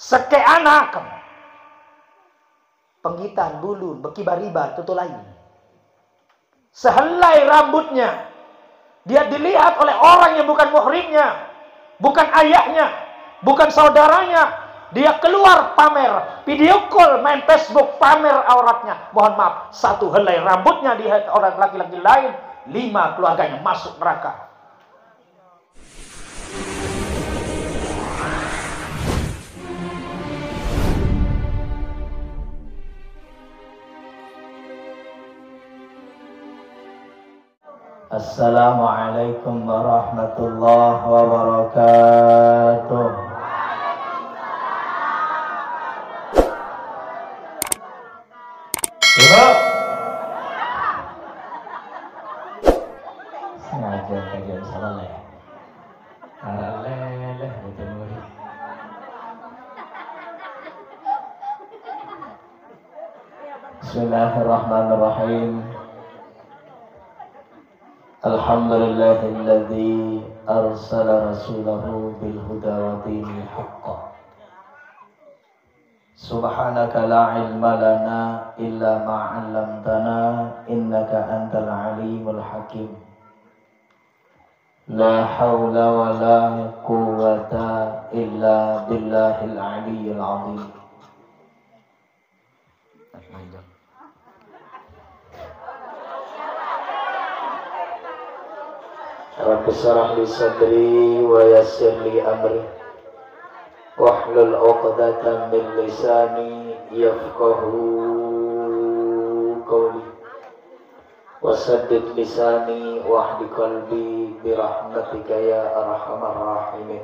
Seke anak penggitan bulu berkibar-kibar tutul lain. Sehelai rambutnya dia dilihat oleh orang yang bukan muhrimnya, bukan ayahnya, bukan saudaranya. Dia keluar pamer, video call, main Facebook, pamer auratnya. Mohon maaf, satu helai rambutnya dilihat orang laki-laki lain, 5 keluarganya masuk neraka. Assalamualaikum warahmatullahi wabarakatuh. Ibu, sengaja kajian salah leh. Leleh gitu murid. Bismillahirrahmanirrahim. Alhamdulillahilladzi arsala rasulahu bil huda wa dinil haqq. Subhanaka la ilma lana illa ma 'allamtana innaka antal alimul hakim. La haula wa la quwwata illa billahil aliyyil 'azim. Rabbi shrah li sadri wa yassir li amri wahlul 'uqdatam min lisani yafqahu qawli wasaddid lisani wahdi qalbi bi rahmatika ya arhamar rahimin.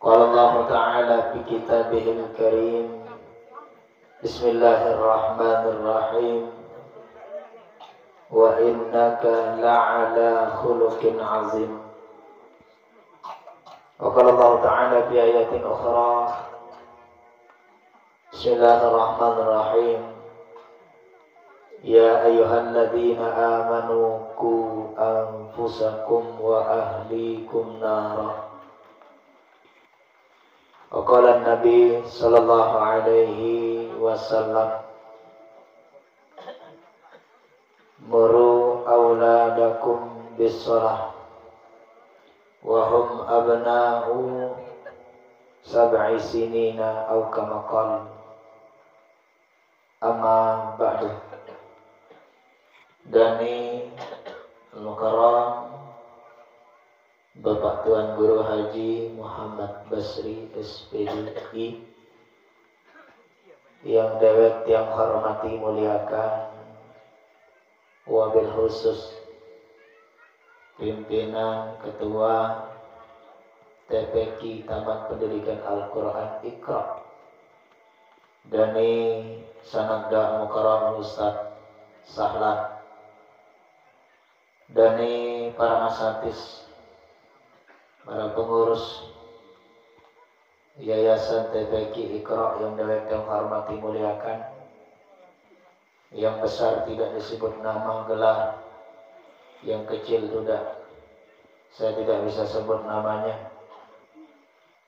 Qala Allah Ta'ala fi kitabihil karim. Bismillahirrahmanirrahim. Wa innaka la'ala khuluqin azim. Wa qala Allah Ta'ala fi ayatin ukhra. Bismillahirrahmanirrahim. Ya ayyuhalladzina amanu qu anfusakum wa ahlikum nara. Wa qala an-nabi sallallahu alaihi wasallam, muru auladakum bis-shalah wa hum abna'u sab'i sinina aw kama qala. Amma ba'du. Dani Al-Mukarram Bapak Tuan Guru Haji Muhammad Basri SPDI yang dewek yang hormati muliakan, wabil khusus pimpinan ketua TPQ Taman Pendidikan Al-Quran Iqra, Dani Sanagda Mukarram Ustaz Sahlan, Dani para asatis, para pengurus Yayasan TPQ Iqra yang dewek yang hormati muliakan, yang besar tidak disebut nama gelar, yang kecil sudah saya tidak bisa sebut namanya.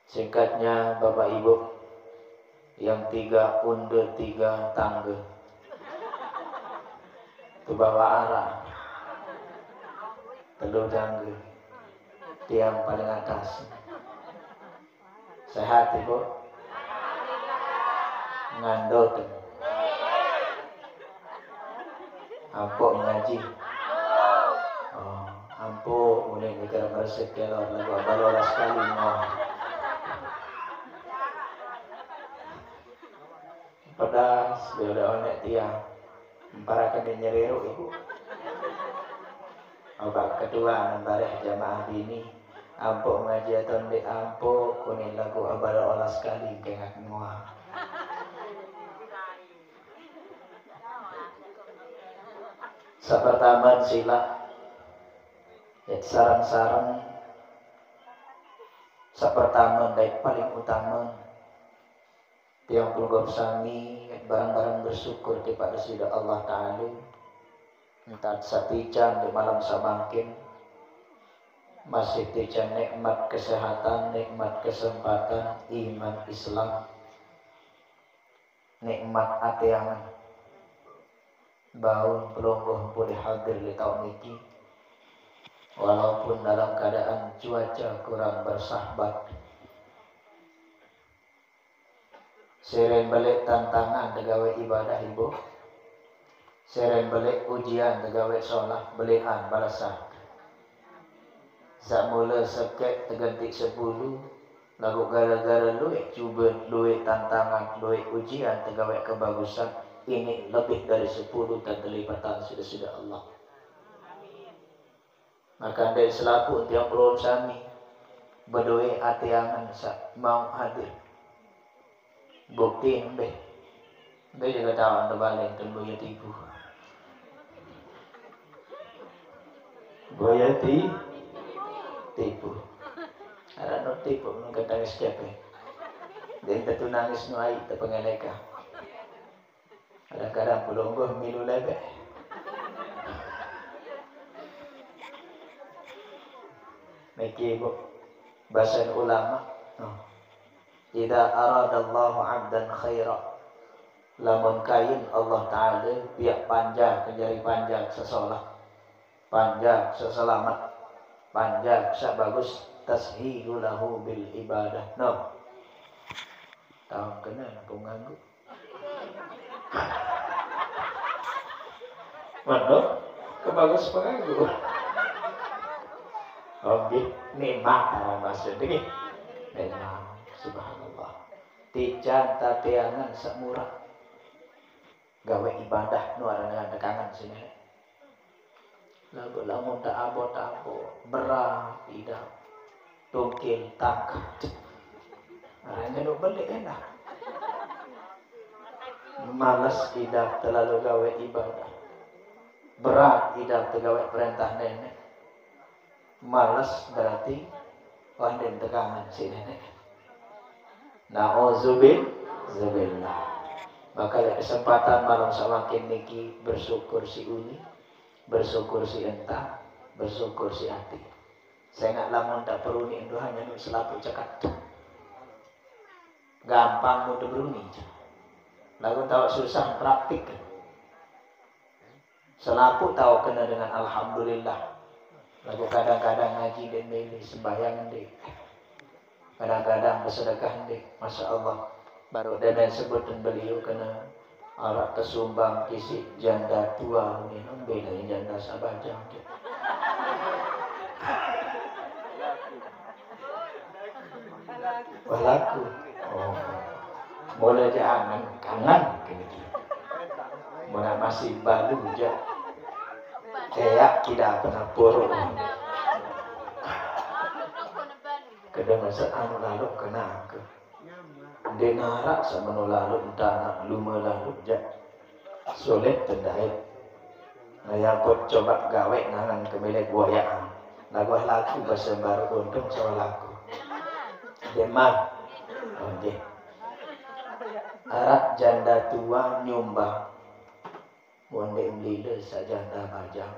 Singkatnya Bapak Ibu, yang 3 unde 3 tangga itu bawa arah, telur tangga, tiang paling atas. Sehat Ibu? Ngandot Ampuk mengaji. Oh, ampuk mulai negara bersih kelor lagu abalola sekali mau. Pedas dia udah onek tiang. Emparakan dia nyeriru Ibu. Obat kedua nambareh jamaah dini. Ampuk mengaji atau ndek ampuk kuning lagu abalola sekali kengak muah. Sapertaman sila sarang-sarang sapertaman baik paling utama tiang pulgor sami barang-barang bersyukur kepada sida Allah Ta'ala entah satican di malam samangkin masih tiga nikmat kesehatan, nikmat kesempatan, iman Islam, nikmat atiangan. Baun pelonggoh boleh hadir di tahun ini, walaupun dalam keadaan cuaca kurang bersahabat. Seren balik tantangan tegawe ibadah ibu, seren balik ujian tegawe sholat belian balasan. Samula seket terganti 10, lalu gara-gara luik cuba luik tantangan luik ujian tegawe kebagusan, ini lebih dari 10 dan kelipatan sudah Allah. Maka dari selaku tiap pelon sami berdoa atiangan mau hadir. Bukti mbeh juga tahu anda balik tunggu ya tipu. Goyati tipu. Ada no tipu nunggu tangis kepe. Dia tentu nangis nuai terpengeleka. Kadang-kadang pelonggoh milu lebe. Meki ibu bahasa ulama. Idza aradallahu 'abdan khaira, lamun kain Allah Ta'ala biak panjang kejari panjang sesolah, panjang seselamat, panjang sebagus tashilu lahu bil ibadah. No. Tahu kena aku nganggu. Mana? Kebagus penganggu. Oke, nikmat maksud ini. Nikmat, subhanallah. Tijan tatiangan semurah. Gawe ibadah nu arangan tekangan sini. Lagu lamun tak abo berat tidak tungkil tangkat. Aranya nu beli enak. Malas tidak terlalu gawe ibadah. Berat tidak tergawe perintah nenek. Malas berarti wanden tekangan si nenek. Na'udzubillah. Maka ada kesempatan malam semakin niki bersyukur si uni, bersyukur si entah, bersyukur si hati. Saya nak lamun tak perlu ni itu hanya nu selapu cekat. Gampang nu beruni. Lalu tahu susah praktik. Selapu tahu kena dengan alhamdulillah. Lalu kadang-kadang ngaji dan milih sembahyang dek. Kadang-kadang bersedekah dek. Masya Allah. Baru dan sebutan beliau kena arak kesumbang kisi janda tua ni beda janda sabajang. Walaku. Oh. Boleh jangan kangen gitu. Mana masih baru je. Kayak tidak pernah buruk. Kadang masa anu lalu kena ke. Denara sama lalu entah luma lalu je. Sulit tendai. Naya kot coba gawe nangan kembali buayaan. Lagu laku bahasa baru untung soal laku. Demam. Oke. Arak janda tua nyumbang. Wonde lila sajanda bajang.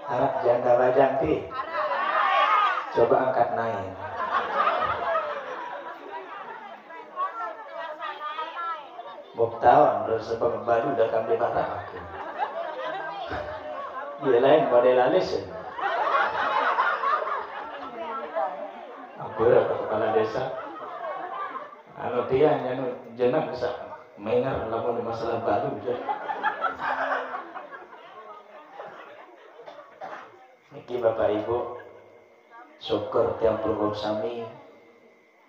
Arak janda bajang ti. Coba angkat naik. Buktawan bersebab baru dah kami barang aku. Dia lain model alisen. Aku kepala desa. Anu dia anu jenang bisa mengar lamun masalah baru je. Niki Bapak Ibu syukur tiang program sami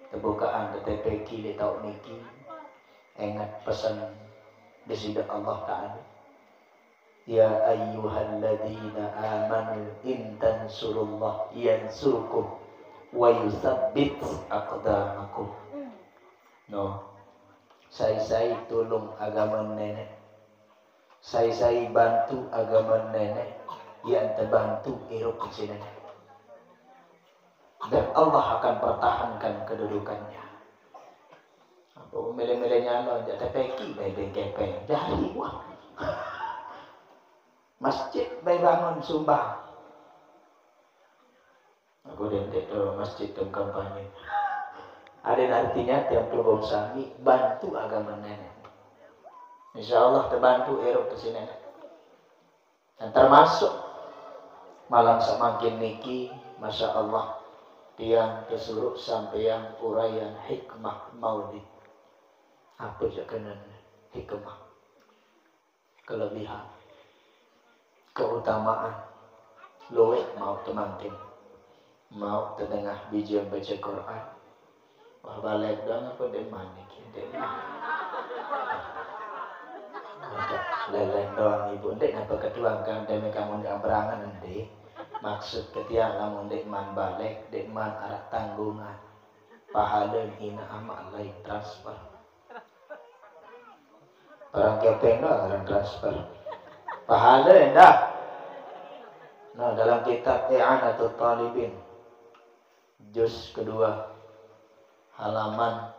kebukaan TTP di tahun niki. Ingat pesan disidak Allah Ta'ala. Ya ayyuhalladzina amanu in tansurullah yansurkum wa yusabbit aqdamakum. No. Saya tolong agama nenek. Saya bantu agama nenek. Yang terbantu hidup di sini. Dan Allah akan pertahankan kedudukannya. Apa milih-milihnya Allah tidak tepeki, milih kepe. Dari wah. Masjid bayi bangun sumbang. Aku dentek tuh masjid dan kampanye. Ada artinya tiap program sami bantu agama nenek. Insya Allah terbantu erok ke sini. Dan termasuk malam semakin niki, masya Allah, tiang kesuruh sampai yang uraian hikmah maulid. Apa je kena hikmah, kelebihan, keutamaan, luwek mau temantin, mau terdengar biji baca Quran. Wah balik dong apa deman niki, deman. Leleng doang ibu ndek napa ketuangkan demi kamu ndek berangan ndek. Maksud ketiak lamun ndek man balik, ndek man arah tanggungan. Pahala hina amal lain transfer. Barang kepeng dah orang transfer. Pahala dah. Nah, dalam kitab I'anatul Talibin juz kedua halaman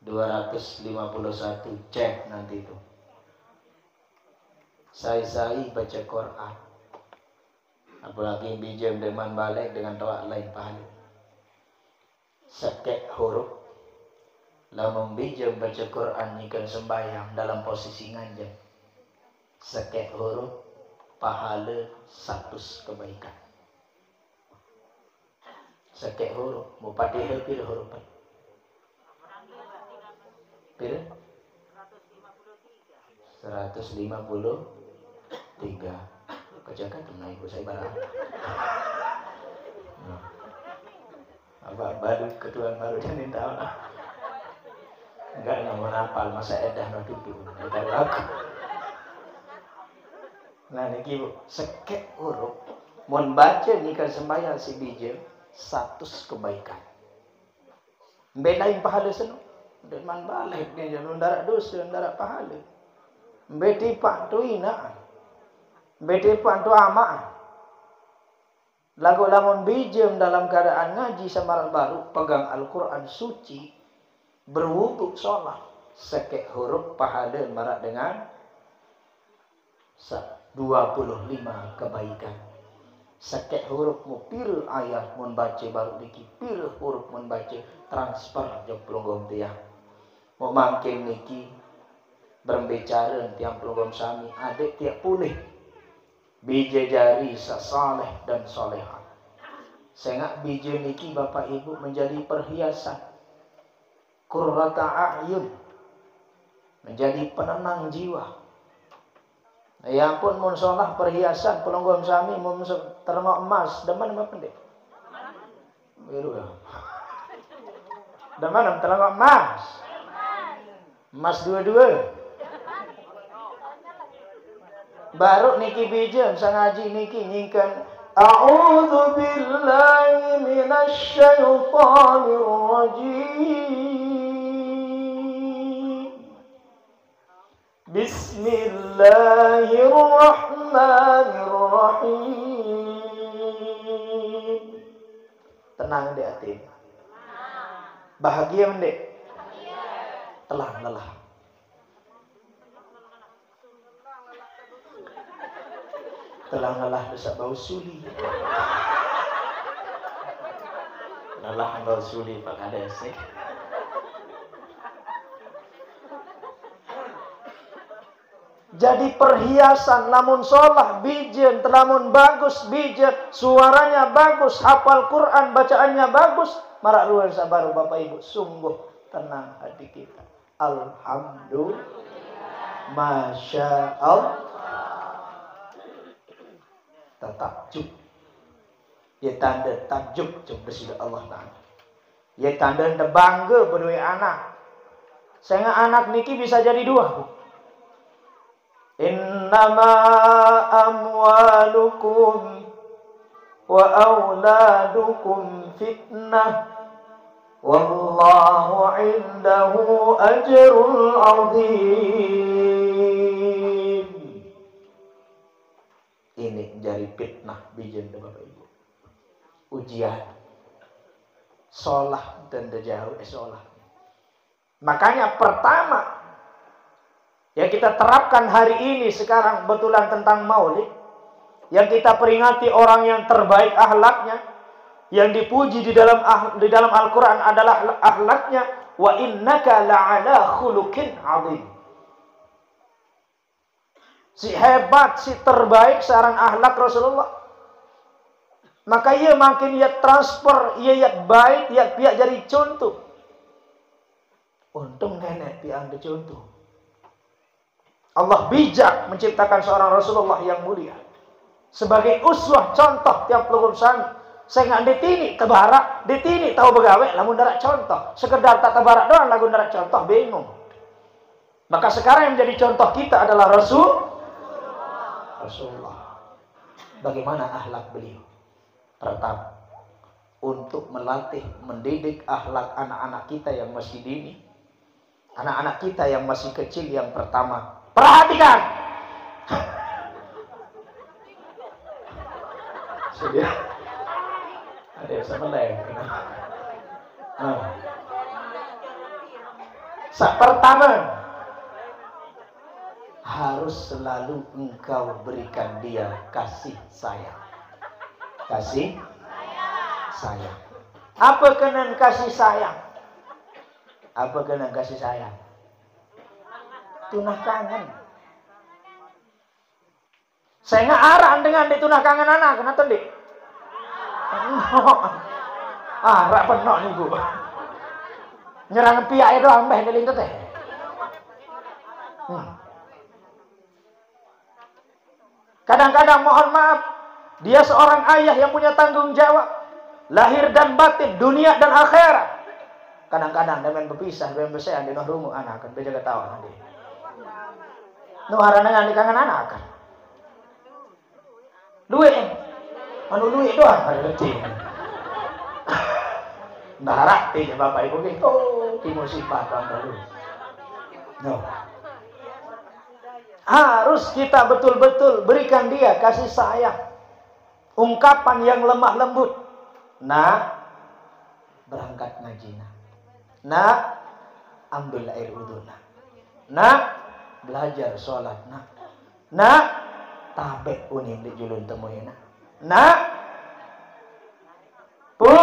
251 cek nanti itu. Saya baca Quran. Apalagi bijam deman balik dengan doa lain pahala. Sekek huruf. Lamun bijam baca Quran nikan sembahyang dalam posisi nganjeng. Sekek huruf pahala 100 kebaikan. Sekek huruf mau Fatihah pira huruf? Pira? 153. Kejakan tuh ibu saya barang. Apa baru ketua baru jadi tahu lah. Enggak nomor hafal masa edah no duduk. Edah lagu. Nah niki bu sekek huruf. Mun baca nikah sembahyang si bijil 100 kebaikan. Bedain pahala seno. Deman balik dia jangan darat dosa, darat pahala. Beti pak tu ina. Beti pak tu amak. Lagu lamun bijam dalam keadaan ngaji samaran baru, pegang Al-Quran suci, berwudu sholat, sekek huruf pahala marak dengan 25 kebaikan. Sekek huruf mu pil ayat mun baca baru diki, pil huruf mun baca transfer jok pelonggong tiang. Mau makin niki berbicara tiang pelonggong sami adik tiap pulih. Bijajari sasaleh dan soleha. Sehingga bija niki bapak ibu menjadi perhiasan. Qurrata a'yun. Menjadi penenang jiwa. Ya pun mun solah perhiasan pelonggong sami mun terno emas demen apa pendek? Biru ya. Demen terno emas. Emas dua-dua. Baru niki bijam sangaji niki nyingkan a'udzu billahi minasy syaithanir rajim. Bismillahirrahmanirrahim. Tenang dek hati. Bahagia mendek. Telah lelah. Telah dosa bau suli. Lelah bau suli Pak Kades. Jadi perhiasan lamun sholah bijen, lamun bagus bijen, suaranya bagus, hafal Quran, bacaannya bagus, marak luar sabar Bapak Ibu, sungguh tenang hati kita. Alhamdulillah. Masya Allah. Takjub. Ya tanda takjub jeng bersidah Allah Ta'ala. Ya tanda bangga berdua anak. Sehingga anak niki bisa jadi dua. Innama amwalukum wa auladukum fitnah. Wallahu indahu ajrul azim. Ini menjadi fitnah bijen Bapak Ibu. Ujian. Sholah dan jauh sholah. Makanya pertama Yang kita terapkan hari ini sekarang betulan tentang maulid. Yang kita peringati orang yang terbaik akhlaknya. Yang dipuji di dalam Al-Quran adalah akhlaknya. Wa innaka la'ala khuluqin 'adzim. Si hebat, si terbaik seorang akhlak Rasulullah. Maka ia makin ia transfer, ia baik, ia pihak jadi contoh. Untung nenek pihak ambil contoh. Allah bijak menciptakan seorang Rasulullah yang mulia. Sebagai uswah contoh tiap pelugum sami. Saya nggak ditini tebarak, ditini tahu begawe, lamun darat contoh. Sekedar tak tebarak doang, lagun darat contoh, bingung. Maka sekarang yang menjadi contoh kita adalah Rasulullah. Bagaimana akhlak beliau? Pertama, untuk melatih, mendidik akhlak anak-anak kita yang masih dini. Anak-anak kita yang masih kecil yang pertama. Perhatikan! Sudah. Ada yang sama lain. Pertama, harus selalu engkau berikan dia kasih sayang. Kasih sayang. Apa kena kasih sayang? Apa kena kasih sayang? Tunah kangen. Saya nggak arah dengan ditunah kangen anak, kenapa dik? Rak penok nih bu. Nyerang pihak itu ambeh dari itu teh. Kadang-kadang mohon maaf, dia seorang ayah yang punya tanggung jawab, lahir dan batin, dunia dan akhirat. Kadang-kadang dengan berpisah, dengan bersean di rumah anak akan berjaga tawa nanti. Nuhara dengan dikangen anak akan. Duit, duit doang ada letih. Barak tidak bapak ibu gitu. Timur sifat baru. No. Harus kita betul-betul berikan dia kasih sayang. Ungkapan yang lemah lembut. Nah, berangkat ngaji nah. Nah, ambil air wudhu nah. Nah, belajar sholat nah. Nah, tabek uning di julun temuin nah. Nah, bu,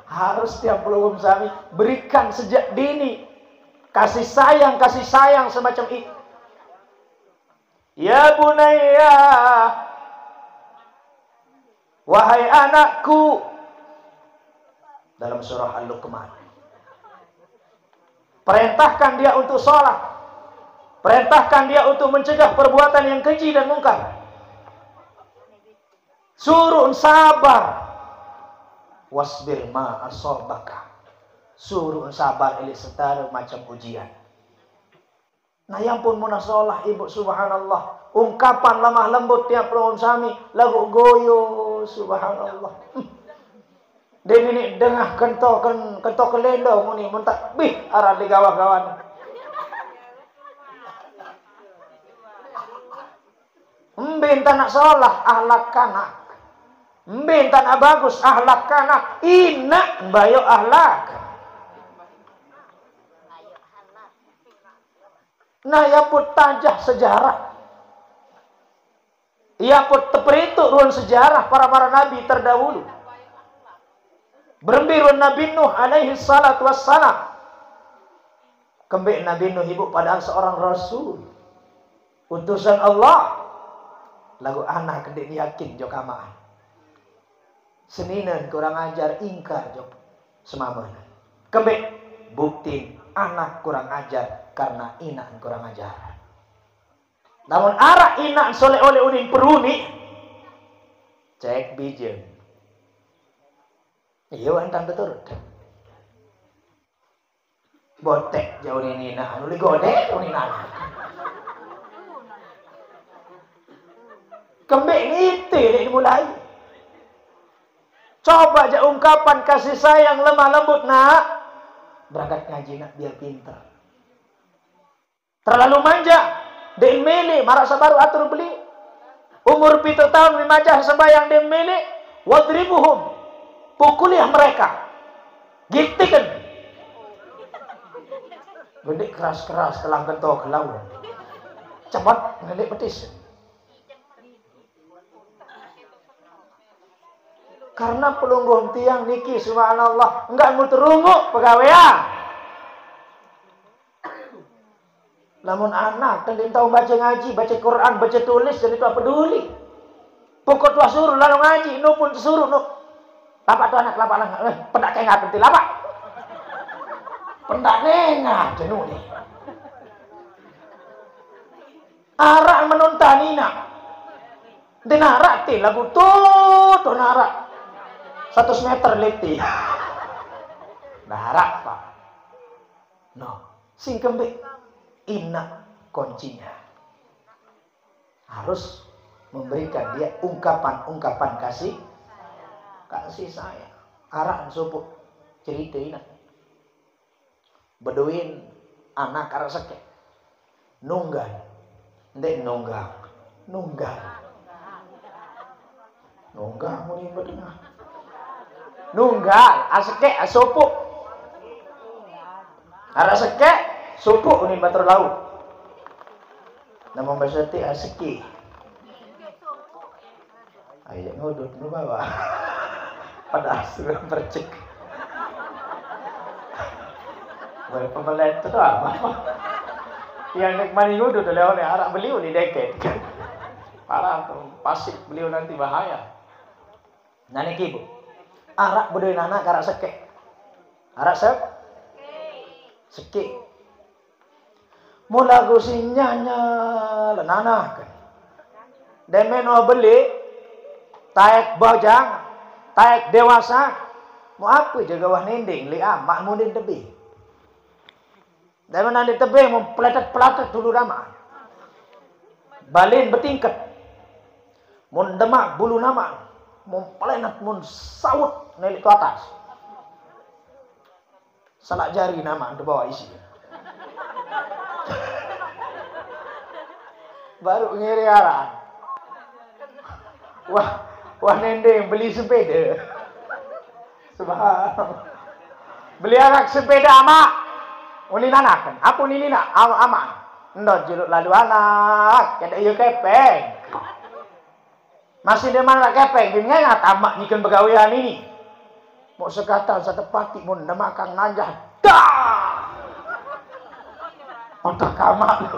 harus tiap pelugum sami berikan sejak dini kasih sayang semacam itu. Ya bunayya, wahai anakku, dalam surah Al-Luqman. Perintahkan dia untuk sholat, perintahkan dia untuk mencegah perbuatan yang keji dan mungkar. Suruh sabar. Wasbir ma asobaka. Suruh sabar ili setara macam ujian. Nah yang pun munasolah ibu subhanallah. Ungkapan lemah lembut tiap pelugum sami. Lagu goyo subhanallah. Dan ini dengah kento kelendo muni muntak bih arah di gawah-gawan. Mbin tanak solah ahlak kanak. Mbin tanak bagus ahlak kanak. Inak bayo ahlak. Nah ya pun tajah sejarah. Ia pun teperituk ruang sejarah para nabi terdahulu. Berembirun Nabi Nuh alaihi salatu wassalam. Kembali Nabi Nuh ibu padahal seorang rasul, utusan Allah. Lagu anak kedik yakin jok amaan. Seninan kurang ajar ingkar jok semamana. Kembali bukti anak kurang ajar karena inak kurang ajar. Namun arah inak soleh oleh unin peruni cek bijen. Iya entang betul. Botek jauh ini nah anu godek unin anak. Kembali itu dimulai. Coba aja ungkapan kasih sayang lemah lembut nak. Berangkat ngaji nak biar pintar. Terlalu manja. Den mele marasa baru atur beli. Umur 7 tahun memajah sembayang den mele. Wadribuhum. Pukuliah mereka. Gitu kan. Gede keras-keras telah bentuk laut. Cepat ngelik petis. Karena pelungguh tiang niki subhanallah enggak mau terunggu pegawaian. Lamun anak dan tahu baca ngaji, baca Quran, baca tulis jadi tak peduli. Pokok tua suruh lalu ngaji, nu pun suruh nu. Lapak tu anak lapak pendak kengat pentil lapak. Pendak nengat jenuh ni. Arak menontanina. Dinarak ti lagu tu narak. 100 meter leti. Narak pak. No, sing kembali. Inna kuncinya. Harus memberikan dia ungkapan-ungkapan kasih sayang. Arak supuk cerita ini. Beduin anak karasake. Nunggal. Ndek nunggal. Nunggal muni bedengah. Nunggal asake asupuk. Arasake supuk ni batur laut. Nama basati asake. Ayo ngudut nu bawa. Pada sudah percik. Boleh pembelet tu apa? Yang nek mani ngudut oleh arak beliau ni deket. Parah tu pasif beliau nanti bahaya. Nani kibu. Arak bedoin anak karak seke. Arak seke. Mula gusinyanya lenana kan. Demeno beli taek bojang, taek dewasa. Mau apa jaga wah nending li mak mundin tebe. Demen ande tebe mau pelatat dulu nama. Balin bertingkat. Mun demak bulu nama. Mun pelenat mun sawut nelik ke atas. Salak jari nama di bawah isi. Baru ngiri arah. Wah nendeng beli sepeda. Subhanallah. Beli anak sepeda amak. Uli nanakan. Aku ni nak amak. Ndot juluk lalu anak. Kada iya kepeng. Masih di mana kepeng. Dia ingat amak nyikan pegawaian ini. Mau sekatan satu pati mun namakan nanjah. Dah. Otak amak.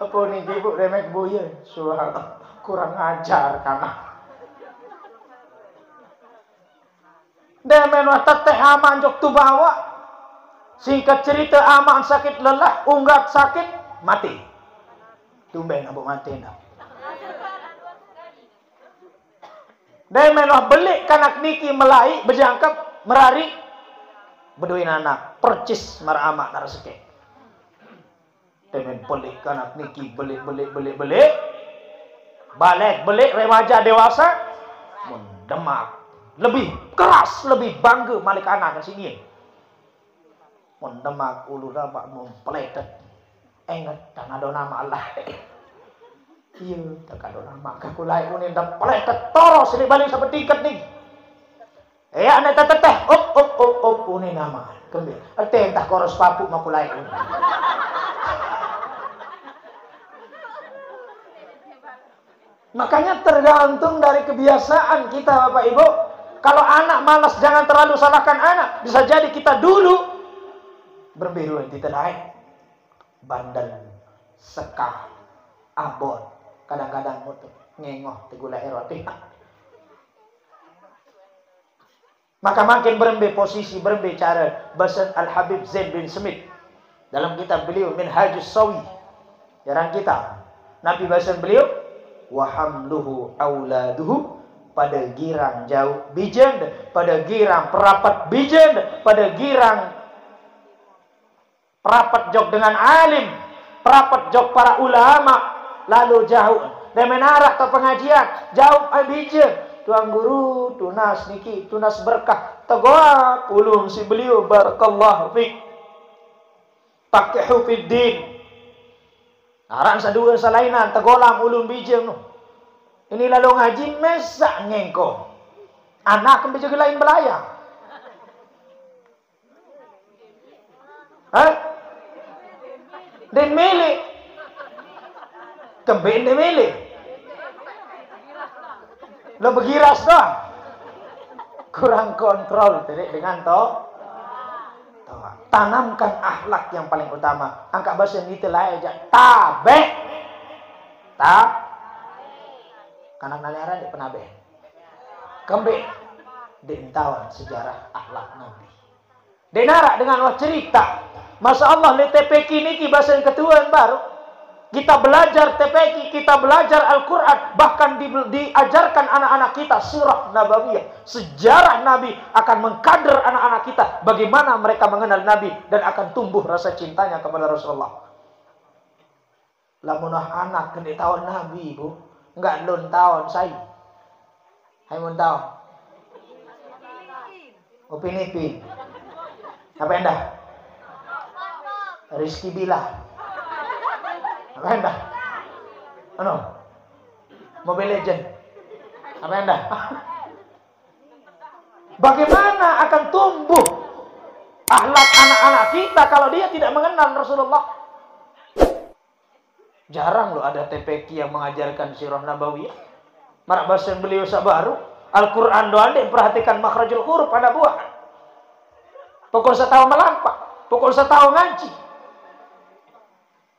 Apa ni ibu remek buaya. Subhanallah. Kurang ajar kana. Demen teteh aman jok tu bawa. Singkat cerita aman sakit lelah, unggat sakit mati. Tumben abuk mati nak. Demen belik kanak niki melai berjangkap merari beduin anak percis maramak naraseke. Demen belik kanak niki belik balik remaja dewasa mendemak. Lebih keras, lebih bangga malik anak ke sini. Mendemak ulu ramak mempeletet. Ingat tak ada nama Allah. Iya, tak ada nama. Kaku lain unin dah peletet toros ini balik seperti ikat ni. Anak teteh, op unin nama. Kembali. Entah koros papuk maku lain unin. Makanya tergantung dari kebiasaan kita Bapak Ibu. Kalau anak malas jangan terlalu salahkan anak. Bisa jadi kita dulu berbiru di lain. Bandel, sekah, abot, kadang-kadang mutu ngengoh tegula erotik. Maka makin berembe posisi, berembe cara bahasa Al-Habib Zain bin Smith dalam kitab beliau Minhajus Sawi. Jarang kita. Nabi bahasa beliau wa hamluhu auladuhu, pada girang jauh bijen, pada girang perapat bijen, pada girang perapat jok dengan alim, perapat jok para ulama, lalu jauh dan menarak ke pengajian, jauh bijen, tuan guru, tunas niki, tunas berkah, tegoa ulum si beliau barakallahu fik, pakehu fid din, aran sadua salainan, tegolam ulum bijen. Ini lalu ngaji mesak ngengko. Anak kembe juga lain belayar. Hah? Den milik. Kembe den milik. Lo begiras doang. Kurang kontrol dengan tanamkan akhlak yang paling utama. Angkat bahasa ini telah aja tabe. Kanak naliara di penabe. Kembe dentawan sejarah akhlak Nabi. Denara dengan wah cerita. Masya Allah li TPQ niki bahasa yang kedua yang baru. Kita belajar TPQ, kita belajar Al-Quran, bahkan diajarkan anak-anak kita sirah nabawiyah. Sejarah Nabi akan mengkader anak-anak kita bagaimana mereka mengenal Nabi dan akan tumbuh rasa cintanya kepada Rasulullah. Lamunah anak kena tahun Nabi, Bu. Enggak lun tahun saya. Hai mun tahun. Upin-ipin. Apa endah? Rizky Billah. Apa endah? Ano? Mobile Legend. Apa endah? Bagaimana akan tumbuh akhlak anak-anak kita kalau dia tidak mengenal Rasulullah? Jarang loh ada TPQ yang mengajarkan sirah nabawiyah. Marak bahasa beliau sabaru. Al-Quran doang deh perhatikan makhrajul huruf pada buah. Pokok setahun melampak, pokok setahun ngaji.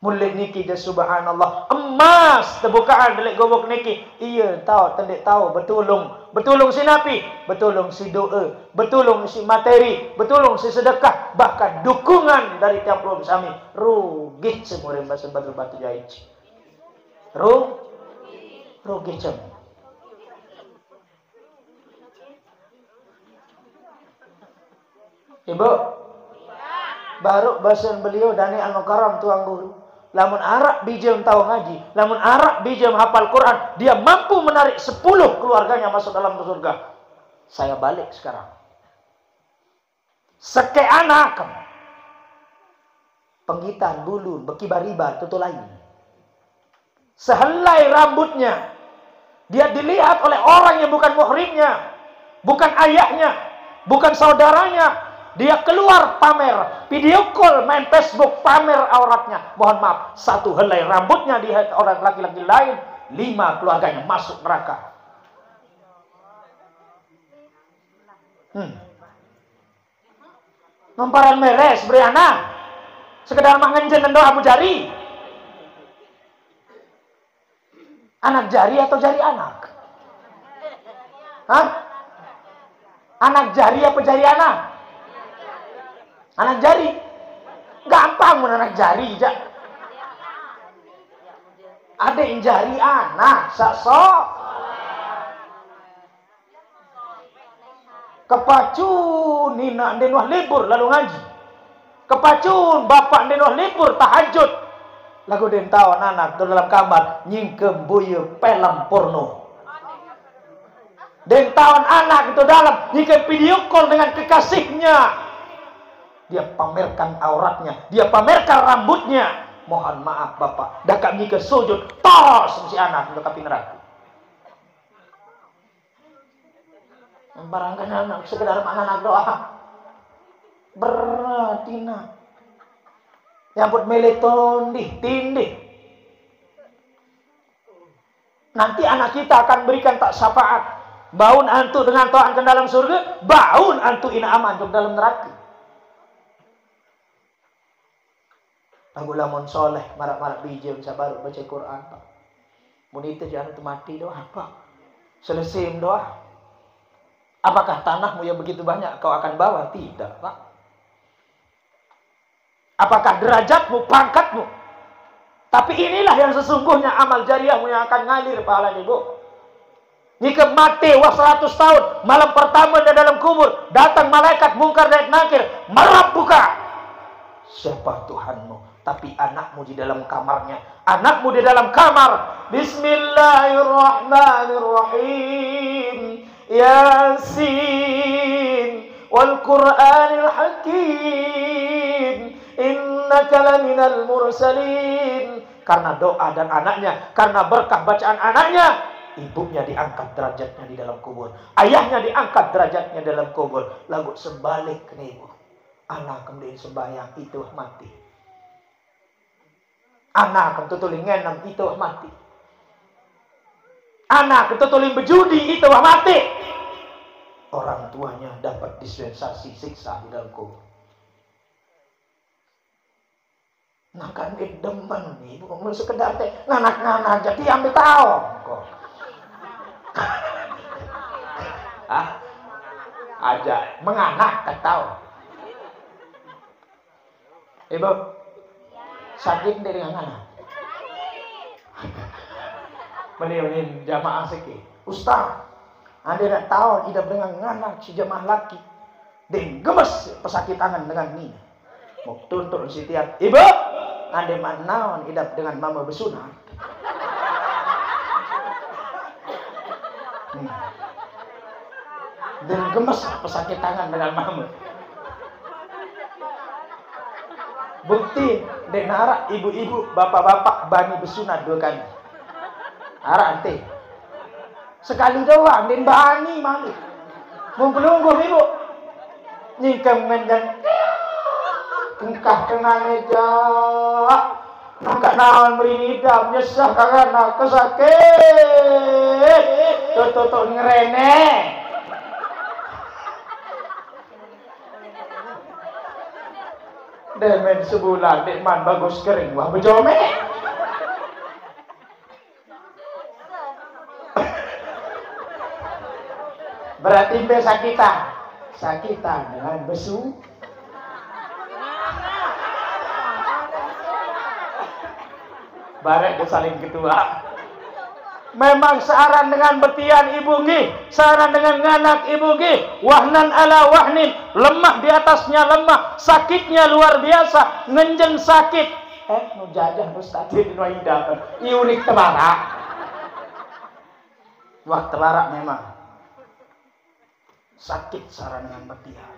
Mulai niki je subhanallah emas terbukaan delik gobok niki. Iya tahu tendek tahu betulung si napi, betulung si doa, betulung si materi, betulung si sedekah, bahkan dukungan dari tiap pulau sami. Rugi semua bahasa batu jahit. Rugi cem. Ibu, baru bahasa beliau Dani Al-Mukarram tuang guru. Lamun arak bijem tahu ngaji, lamun arak bijem hafal Quran, dia mampu menarik 10 keluarganya masuk dalam surga. Saya balik sekarang. Seke anak penggitan bulu bekibar-ibar tutu lain. Sehelai rambutnya dia dilihat oleh orang yang bukan muhrimnya, bukan ayahnya, bukan saudaranya. Dia keluar pamer, video call, main Facebook, pamer auratnya. Mohon maaf, satu helai rambutnya di orang laki-laki lain, 5 keluarganya masuk neraka. Nomparan meres, beriana. Sekedar mangenjen dan doa abu jari. Anak jari atau jari anak? Hah? Anak jari apa jari anak? Anak jari. Gampang mun anak jari ja. Ada yang jari anak sakso. Kepacun nina den wah libur lalu ngaji. Kepacun bapak den wah libur tahajud. Lagu den tawon anak tu dalam kamar nyingkem buyu film porno. Den tawon anak itu dalam nyingkem video call dengan kekasihnya. Dia pamerkan auratnya, dia pamerkan rambutnya. Mohon maaf bapak, dah kami ke sujud, tos si anak untuk kapi neraka. Barangkan anak sekedar anak doa. Beratina. Yang put meleton tindih. Nanti anak kita akan berikan tak syafaat. Baun antu dengan toan ke dalam surga, baun antu ina aman ke dalam neraka. Lagu lamun soleh, marak-marak bijem sabar baca Quran. Munita jangan itu mati doa apa? Selesai doa. Apakah tanahmu yang begitu banyak kau akan bawa? Tidak, Pak. Apakah derajatmu, pangkatmu? Tapi inilah yang sesungguhnya amal jariahmu yang akan ngalir pahala ibu. Jika mati 100 tahun, malam pertama di dalam kubur, datang malaikat mungkar dan nakir, merap buka. Siapa Tuhanmu? Tapi anakmu di dalam kamarnya. Anakmu di dalam kamar. Bismillahirrahmanirrahim. Yasin. Wal Qur'anil Hakim. Innaka laminal mursalin. Karena doa dan anaknya. Karena berkah bacaan anaknya. ibunya diangkat derajatnya di dalam kubur, ayahnya diangkat derajatnya dalam kubur. Lagu sebalik nih ibu, anak kemudian sembahyang itu mati, anak kemudian ngenam itu mati, anak kemudian berjudi itu mati. Orang tuanya dapat dispensasi siksa di dalam kubur. Nah kan demen nih, bukan sekedar teh nganak-nganak jadi ambil tahu kok. Aja menganak ketau. Ibu sakit dari anak. Mending jamaah seki. Ustaz, anda nak tahu hidup dengan anak si jamaah laki. Deng gemes pesakit tangan dengan ni. Mau tuntut si tiap. Ibu, anda mana hidup dengan mama bersunat. Dan gemes pesakit tangan dengan mama. Bukti dek narak ibu-ibu bapak-bapak bani bersunat 2 kali. Arak ante. Sekali doang den bani malu. Mumpelungguh ibu. Nyingkem ngenjan. Engkah kenang eja. Nangka naon merinidam nyesah karena kesakit. Tututuk ngerene. Demen sebulan dekman bagus kering wah bejome. Berarti be sakitan dengan besu. Barek saling ketua. Memang searan dengan betian ibu nggih, searan dengan nganak ibu nggih, wahnan ala wahnin, lemah di atasnya lemah, sakitnya luar biasa, ngenjen sakit. Nu jajah Ustaz di Noidah, iunik tebarak. Wah tebarak memang. Sakit searan dengan betian.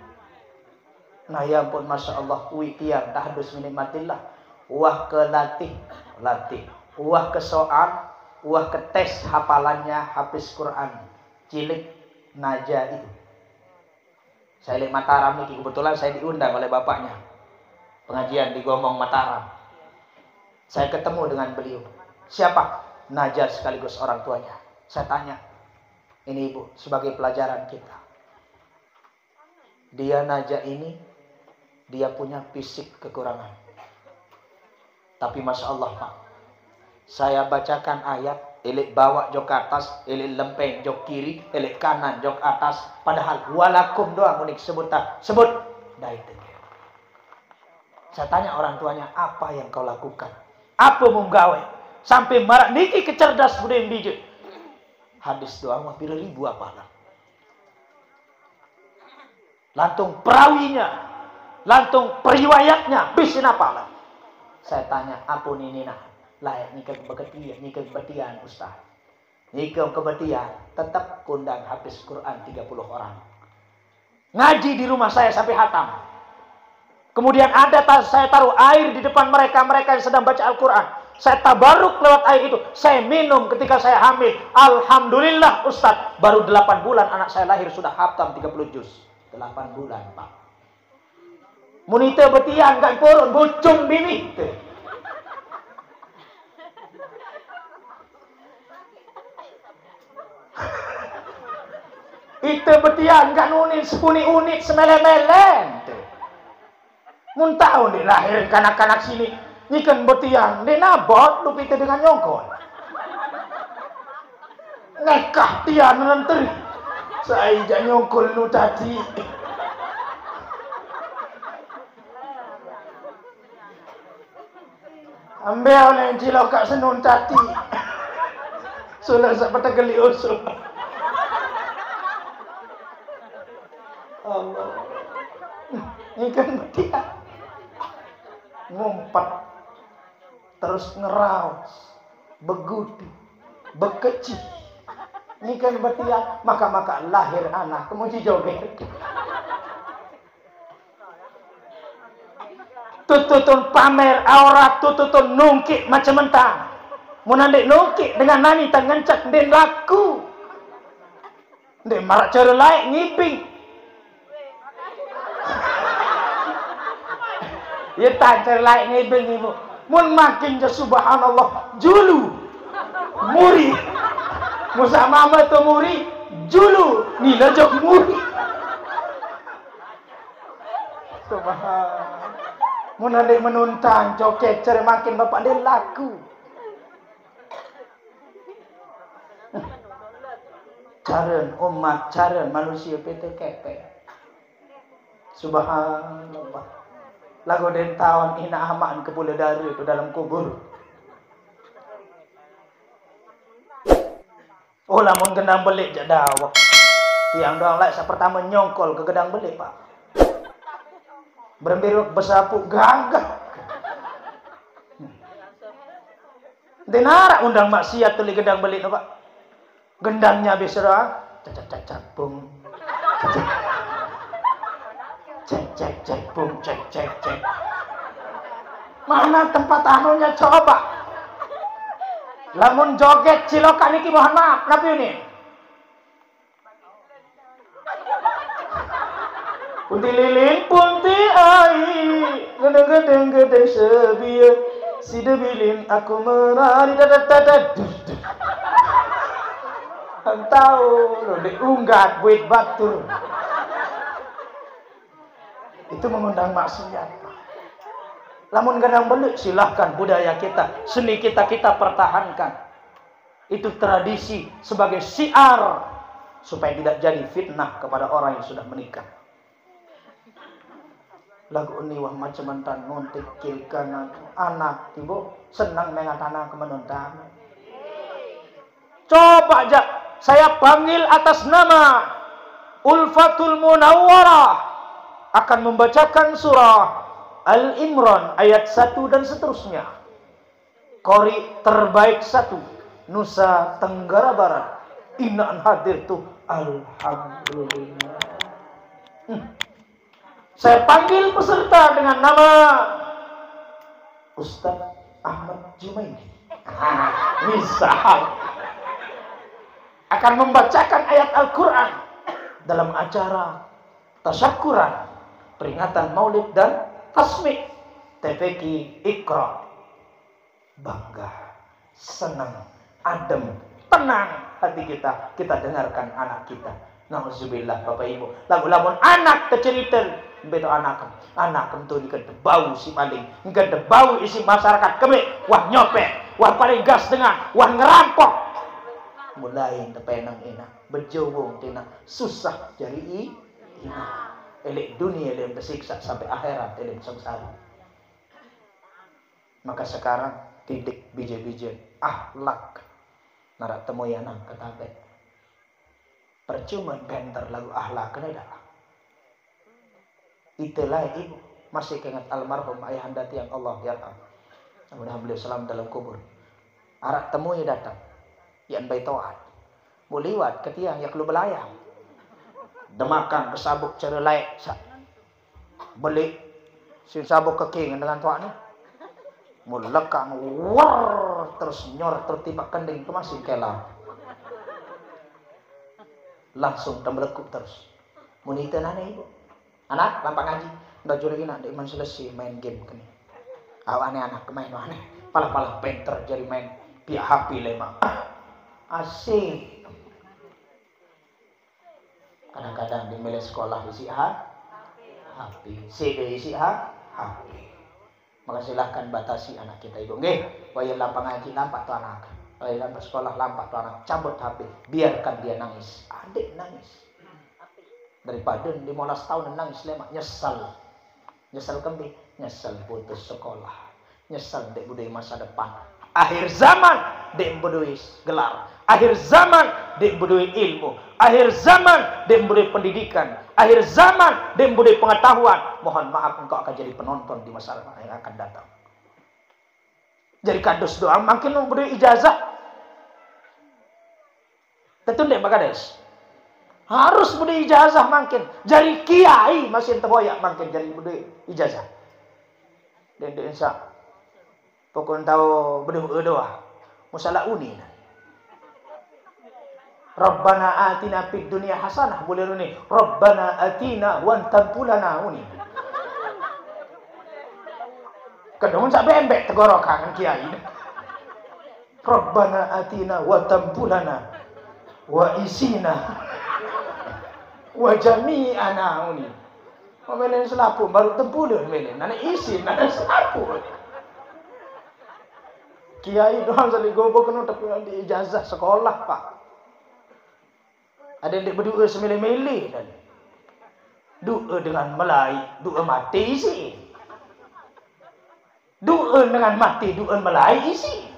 Nah ya ampun Masya Allah, kuwi tiang tahdus minikmatillah. Wah ke latih, wah ke soal, wah ke tes hafalannya hafiz Quran cilik Naja itu. Saya lihat Mataram ini kebetulan saya diundang oleh bapaknya pengajian di Gomong Mataram. Saya ketemu dengan beliau. Siapa? Naja sekaligus orang tuanya. Saya tanya, ini ibu sebagai pelajaran kita. Dia Naja ini dia punya fisik kekurangan. Tapi Masya Allah Pak, saya bacakan ayat, elik bawa jok atas, elik lempeng jok kiri, elik kanan jok atas. Padahal walakum doang unik sebut. Dah itu. Saya tanya orang tuanya, apa yang kau lakukan? Apa mau gawe? Sampai marak niki kecerdas budaya biji. Hadis doang mah ribu apa lah. Lantung perawinya, lantung periwayatnya, bisin apa lah. Saya tanya, apa ini nah? Layak nikah kebetian Ustaz. Nikah kebetian tetap kundang habis Quran 30 orang. Ngaji di rumah saya sampai hatam. Kemudian saya taruh air di depan mereka yang sedang baca Al-Quran. Saya tabaruk lewat air itu. Saya minum ketika saya hamil. Alhamdulillah Ustaz, baru 8 bulan anak saya lahir sudah hatam 30 juz. 8 bulan Pak. Munite betian kan purun bucung bini. Itu betian kan unit 10 unit semele-melen. Mun tahu nih lahir kanak-kanak sini nyikan betian dia nabot lu pite dengan nyongkol. Nekah tian nenteri. Saya jak nyongkol lu tadi. Ambil oleh cilok kak senun tati. Sudah seperti geli usul. Allah. Ini kan dia ngumpat terus ngeraus, begudu, bekecil. Ini kan bertia maka lahir anak kemudian joget. Tututun pamer aurat, tututun nungkik macam mentang. Mun andek nokik dengan nani tangan cak den laku. Ndek marak cara laik ngiping. Ya tak cara laik ngiping ibu. Mun makin je subhanallah julu. Muri. Musa mama tu muri julu. Ni lajak muri. Subhanallah. Mun andek menuntang coket cara makin bapak den laku. Cara umat, cara manusia PT kepe. Subhanallah. Lagu den tahun ina amaan ke pula dara itu dalam kubur. Oh lamun gendang belik jak dawak. Tiang doang lek pertama nyongkol ke gedang belik, Pak. Berembiruk besapu gagah. Denara undang maksiat tuli gedang belik no, Pak. Gendangnya besar, cek bung, cek bung, cek. Mana tempat anunya coba? Lamun joget cilokan iki mohon maaf, kenapa ini? Punti lilin, punti ai, gedeng sebiar, si debilin aku menari dadat. Tahu lo diunggat buat batur. Itu mengundang maksiat. Lamun gendang belik silahkan budaya kita, seni kita pertahankan. Itu tradisi sebagai syiar supaya tidak jadi fitnah kepada orang yang sudah menikah. Lagu ini wah macam mantan ngontik kiri kanan anak ibu senang mengatana kemenuntan. Coba aja saya panggil atas nama Ulfatul Munawwarah akan membacakan surah Al-Imran ayat 1 dan seterusnya. Qori terbaik 1 Nusa Tenggara Barat. Inaan hadir tuh alhamdulillah. Saya panggil peserta dengan nama Ustaz Ahmad Jumaidi. Misal akan membacakan ayat Al-Quran dalam acara tasyakuran, peringatan maulid dan tasmik TPQ Iqra. Bangga, senang, adem, tenang hati kita dengarkan anak kita. Nauzubillah Bapak Ibu. Lamun anak kecerita beto anak tu ni kada bau si paling, kada bau isi masyarakat kami, wah nyopet, wah paling gas dengan, wah ngerampok. Mulai tepenang ina berjauh tina susah cari ina elek dunia elek bersiksa sampai akhirat elek sengsara. Maka sekarang didik bija-bija akhlak narak temu yanang katabe percuma benter lagu akhlak kena dah. Itulah ibu masih ingat almarhum ayahanda tiang Allah yarham. Mudah-mudahan beliau salam dalam kubur. Arak temu ya datang. Yang baitoat muliwat ketiang yang lu belayang demakan kesabuk cara laik beli sin sabuk keking dengan tuan ni mulekang war terus nyor tertibak kending ke masih kelam langsung tembelekuk terus munita nane ibu anak lampak ngaji dah juri nak iman selesai main game kini awane anak main aneh pala penter jadi main pihak HP lemah asing. Kadang-kadang di milik sekolah isi HP, CD isi HP. Maka silahkan batasi anak kita ibu. Nggih, waya lampang ngaji lampak tu anak. Waya lampak sekolah lampak tu anak. Cabut HP, biarkan dia nangis. Adik nangis. Daripada 15 tahun nangis lemak nyesal. Nyesal kembi, nyesal putus sekolah. Nyesal dek budaya masa depan. Akhir zaman dek budaya gelar. Akhir zaman dek budaya ilmu. Akhir zaman dek budaya pendidikan. Akhir zaman dek budaya pengetahuan. Mohon maaf engkau akan jadi penonton di masa yang akan datang. Jadi kades doang makin budaya ijazah. Tentu dek bagades. Harus budaya ijazah makin. Jadi kiai masih terboyak makin jadi budaya ijazah. Dan insya pokoknya tahu berdua doa. Musala uni. Rabbana atina fid dunya hasanah, boleh uni. Rabbana atina wan tampulana uni. Kadang sak bembek tegorokan kiai. Rabbana atina wa tampulana wa isina wa jami'ana uni. Melen selapu baru tempulun melen. Nana isin, nana selapu. Kiai doang sekali gobo kena di ijazah sekolah, Pak. Ada yang berdua semili-mili dan doa dengan Melayu, doa mati isi. Doa dengan mati, doa Melayu isi.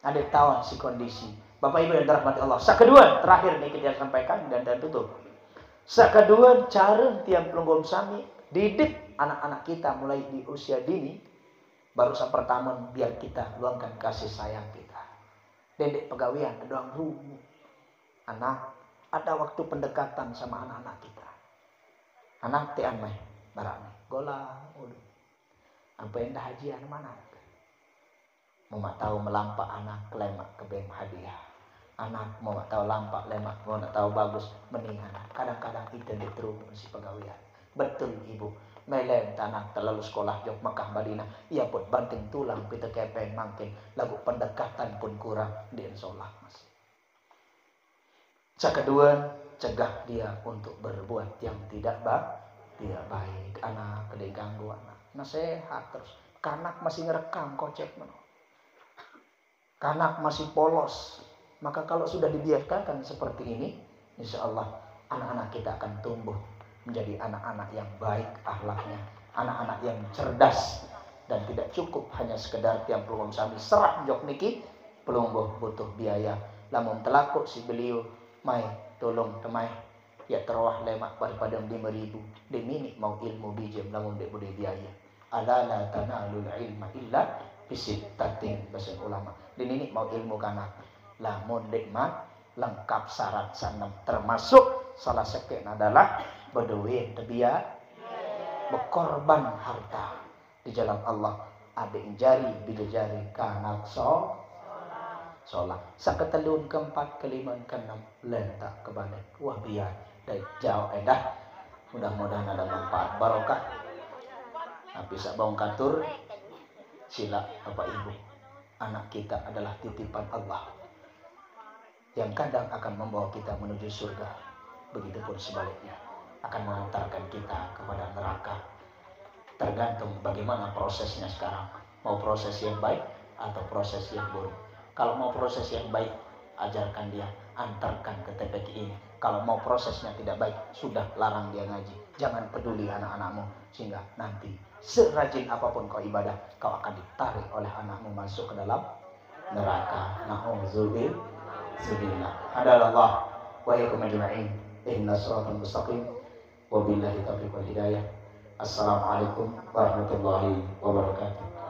Ada tahu si kondisi. Bapak Ibu yang dirahmati Allah. Kedua, terakhir nih kita sampaikan dan tutup. Kedua, cara tiap pelunggum sami didik anak-anak kita mulai di usia dini. Baru pertama biar kita luangkan kasih sayang kita. Dedek pegawian, doang rumu. Anak, ada waktu pendekatan sama anak-anak kita. Anak tian mah, barang gola, udah. Apa yang dah hajian mana? Mau tahu melampak anak lemak ke bem hadiah. Anak mau tahu lampak lemak, mau tahu bagus mending anak. Kadang-kadang kita diterus si pegawian. Betul ibu. Melen tanah terlalu sekolah jok Mekah Madinah. Ia pun banting tulang kita kepeng makin. Lagu pendekatan pun kurang di insyaallah masih. Kedua, cegah dia untuk berbuat yang tidak baik. Anak diganggu anak. Nasihat terus. Kanak masih ngerekam kocek mana. Kanak masih polos. Maka kalau sudah dibiarkan seperti ini, insya Allah anak-anak kita akan tumbuh menjadi anak-anak yang baik akhlaknya, anak-anak yang cerdas dan tidak cukup hanya sekedar tiang pelunggung sami serah jok niki pelungguh butuh biaya. Lamun telaku si beliau mai tolong temai ya terawah lemak pada 5.000 demini mau ilmu bijam lamun dek boleh biaya. Ala la tanalul ilma illa bisittatin bahasa ulama. Ini mau ilmu kanak lamun dek mah lengkap syarat sanam termasuk salah sekian adalah berduit tebiat berkorban harta di jalan Allah. Ada jari bila jari kanak sholat saketelun keempat kelima keenam lentak ke balik wah biar dari jauh edah mudah-mudahan ada manfaat barokah. Tapi sabong katur sila Bapak Ibu, anak kita adalah titipan Allah yang kadang akan membawa kita menuju surga, begitupun sebaliknya akan mengantarkan kita kepada neraka. Tergantung bagaimana prosesnya sekarang, mau proses yang baik atau proses yang buruk. Kalau mau proses yang baik, ajarkan dia, antarkan ke TPQ ini. Kalau mau prosesnya tidak baik, sudah larang dia ngaji. Jangan peduli anak-anakmu, sehingga nanti serajin apapun kau ibadah, kau akan ditarik oleh anakmu masuk ke dalam neraka. Na'udzubillah. Hadallah wa iyyakum ajma'in. Ihdinas siratal mustaqim. Wabillahi taufiq wal hidayah. Assalamualaikum warahmatullahi wabarakatuh.